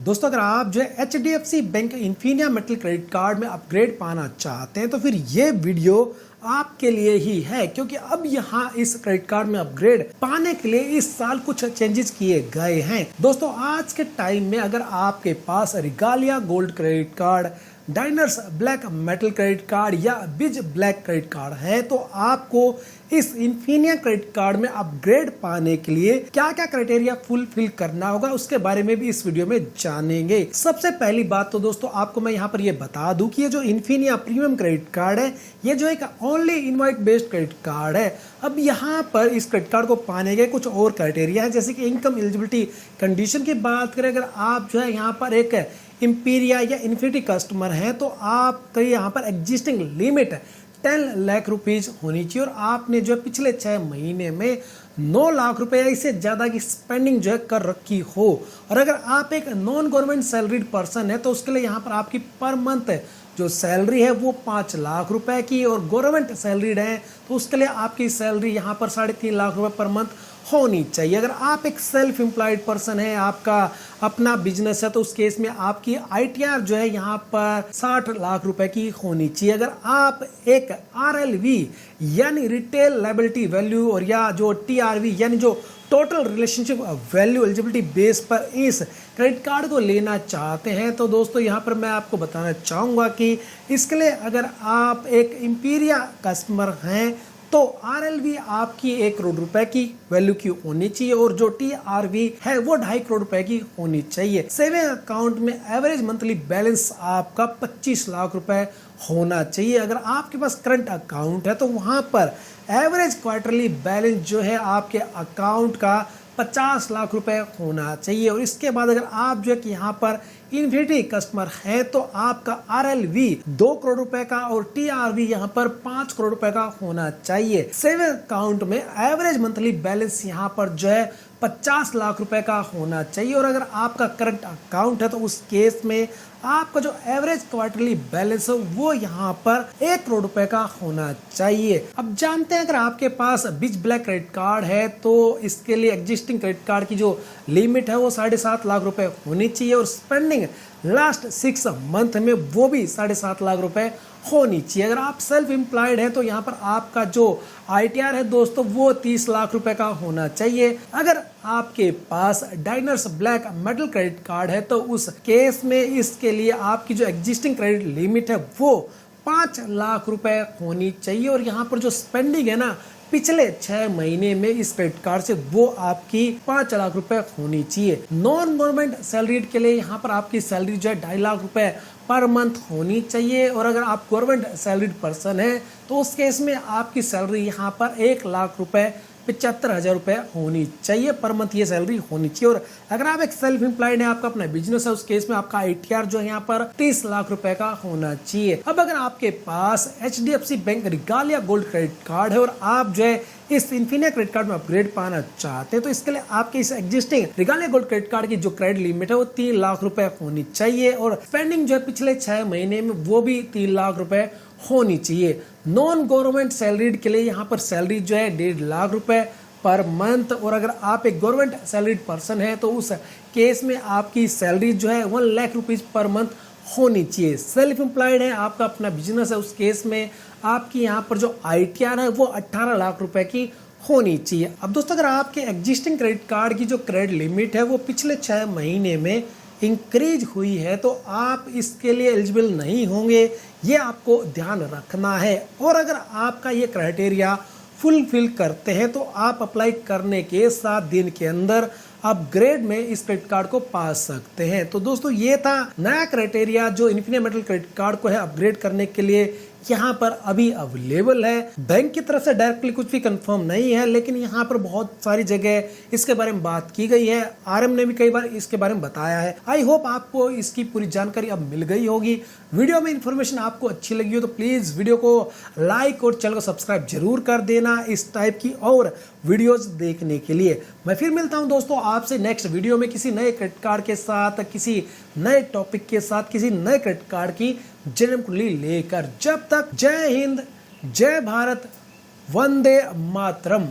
दोस्तों अगर आप जो है HDFC bank Infinia metal credit card में अपग्रेड पाना चाहते हैं तो फिर ये वीडियो आपके लिए ही है, क्योंकि अब यहाँ इस क्रेडिट कार्ड में अपग्रेड पाने के लिए इस साल कुछ चेंजेस किए गए हैं। दोस्तों आज के टाइम में अगर आपके पास regalia gold credit card, diners black metal credit card या बिज ब्लैक क्रेडिट कार्ड है तो आपको इस इन्फिनिया क्रेडिट कार्ड में अपग्रेड पाने के लिए क्या क्या क्राइटेरिया फुलफिल करना होगा उसके बारे में भी इस वीडियो में जानेंगे। सबसे पहली बात तो दोस्तों आपको मैं यहाँ पर ये बता दूं कि ये जो इन्फिनिया प्रीमियम क्रेडिट कार्ड है ये जो एक only invite based credit card है। अब यहाँ पर इस क्रेडिट कार्ड को पाने के कुछ और क्राइटेरिया है, जैसे कि इनकम एलिजिबिलिटी कंडीशन की बात करें, अगर आप जो है यहाँ पर एक इंपीरिया या इन्फिनिटी कस्टमर हैं तो आपका यहाँ पर एग्जिस्टिंग लिमिट 10 लाख रुपीज होनी चाहिए और आपने जो पिछले 6 महीने में 9 लाख रुपए या इससे ज्यादा की स्पेंडिंग जो है कर रखी हो। और अगर आप एक नॉन गवर्नमेंट सैलरीड पर्सन है तो उसके लिए यहाँ पर आपकी पर मंथ जो सैलरी है वो 5 लाख रुपए की, और गवर्नमेंट सैलरीड है तो उसके लिए आपकी सैलरी यहाँ पर 3.5 लाख रुपए पर मंथ होनी चाहिए। अगर आप एक सेल्फ एम्प्लॉयड पर्सन है, आपका अपना बिजनेस है तो उस केस में आपकी ITR जो है यहाँ पर 60 लाख रुपए की होनी चाहिए। अगर आप एक RLV यानी रिटेल लायबिलिटी वैल्यू और या जो TRV यानी जो total relationship value eligibility base पर इस क्रेडिट कार्ड को लेना चाहते हैं तो दोस्तों यहाँ पर मैं आपको बताना चाहूँगा कि इसके लिए अगर आप एक इंपीरिया कस्टमर हैं तो RLV आपकी 1 करोड़ रुपए की वैल्यू की होनी चाहिए और जो TRV है वो 2.5 करोड़ रुपए की होनी चाहिए। सेविंग अकाउंट में एवरेज मंथली बैलेंस आपका 25 लाख रुपए होना चाहिए। अगर आपके पास करंट अकाउंट है तो वहां पर एवरेज क्वार्टरली बैलेंस जो है आपके अकाउंट का 50 लाख रुपए होना चाहिए। और इसके बाद अगर आप जो है कि यहाँ पर इन्फिनिटी कस्टमर है तो आपका RLV 2 करोड़ रुपए का और TRV यहाँ पर 5 करोड़ रुपए का होना चाहिए। सेविंग अकाउंट में एवरेज मंथली बैलेंस यहाँ पर जो है 50 लाख रुपए का होना चाहिए। और अगर आपका करंट अकाउंट है तो उस केस में आपका जो एवरेज क्वार्टरली बैलेंस है वो यहाँ पर 1 करोड़ रुपए का होना चाहिए। अब जानते हैं अगर आपके पास बिज ब्लैक क्रेडिट कार्ड है तो इसके लिए एग्जिस्टिंग क्रेडिट कार्ड की जो लिमिट है वो 7.5 लाख रुपए होनी चाहिए और स्पेंडिंग लास्ट 6 मंथ में वो भी 7.5 लाख रुपए होनी चाहिए। अगर आप सेल्फ एम्प्लॉयड है तो यहाँ पर आपका जो ITR है दोस्तों वो 30 लाख रुपए का होना चाहिए। अगर आपके पास diners black metal credit card है तो उस केस में इसके लिए आपकी जो एग्जिस्टिंग क्रेडिट लिमिट है वो 5 लाख रुपए होनी चाहिए। और यहाँ पर जो स्पेंडिंग है ना पिछले 6 महीने में इस क्रेडिट कार्ड से वो आपकी 5 लाख रुपए होनी चाहिए। नॉन गवर्नमेंट सैलरीड के लिए यहाँ पर आपकी सैलरी जो है 2.5 लाख रुपए पर मंथ होनी चाहिए। और अगर आप गवर्नमेंट सैलरीड पर्सन है तो उस केस में आपकी सैलरी यहाँ पर 1 लाख रुपए 75,000 रुपए होनी चाहिए पर मंथ, ये सैलरी होनी चाहिए। और अगर आप एक सेल्फ एम्प्लॉयड है, आपका अपना बिजनेस है, उस केस में आपका ITR जो है यहाँ पर 30 लाख रुपए का होना चाहिए। अब अगर आपके पास HDFC bank regalia gold credit card है और आप जो है इस इन्फिनिया क्रेडिट कार्ड में अपग्रेड पाना चाहते हैं तो इसके लिए आपके इस existing regalia gold credit card की जो क्रेडिट लिमिट है वो 3 लाख रुपए होनी चाहिए और स्पेंडिंग जो है पिछले 6 महीने में वो भी 3 लाख रुपए होनी चाहिए। नॉन गवर्नमेंट सैलरीड के लिए यहाँ पर सैलरी जो है 1.5 लाख रुपए पर मंथ, और अगर आप एक गवर्नमेंट सैलरीड पर्सन है तो उस केस में आपकी सैलरी जो है 1 लाख रुपीज पर मंथ होनी चाहिए। सेल्फ एम्प्लॉयड है, आपका अपना बिजनेस है, उस केस में आपकी यहाँ पर जो ITR है वो 18 लाख रुपए की होनी चाहिए। अब दोस्तों अगर आपके एग्जिस्टिंग क्रेडिट कार्ड की जो क्रेडिट लिमिट है वो पिछले 6 महीने में इंक्रीज हुई है तो आप इसके लिए एलिजिबल नहीं होंगे, ये आपको ध्यान रखना है। और अगर आपका ये क्राइटेरिया फुलफिल करते हैं तो आप अप्लाई करने के 7 दिन के अंदर अपग्रेड में इस क्रेडिट कार्ड को पा सकते हैं। तो दोस्तों ये था नया क्राइटेरिया जो इन्फिनिया मेटल क्रेडिट कार्ड को है अपग्रेड करने के लिए यहाँ पर अभी अवेलेबल है। बैंक की तरफ से डायरेक्टली कुछ भी कंफर्म नहीं है, लेकिन यहाँ पर बहुत सारी जगह इसके बारे में बात की गई है। RM ने भी कई बार इसके बारे में बताया है। आई होप आपको इसकी पूरी जानकारी अब मिल गई होगी। वीडियो में इन्फॉर्मेशन आपको अच्छी लगी हो तो प्लीज वीडियो को लाइक और चैनल को सब्सक्राइब जरूर कर देना इस टाइप की और वीडियोज देखने के लिए। मैं फिर मिलता हूं दोस्तों आपसे नेक्स्ट वीडियो में किसी नए क्रेडिट कार्ड के साथ, किसी नए टॉपिक के साथ, किसी नए क्रेडिट कार्ड की जन्म कुंडली लेकर। जब तक जय हिंद, जय भारत, वंदे मातरम।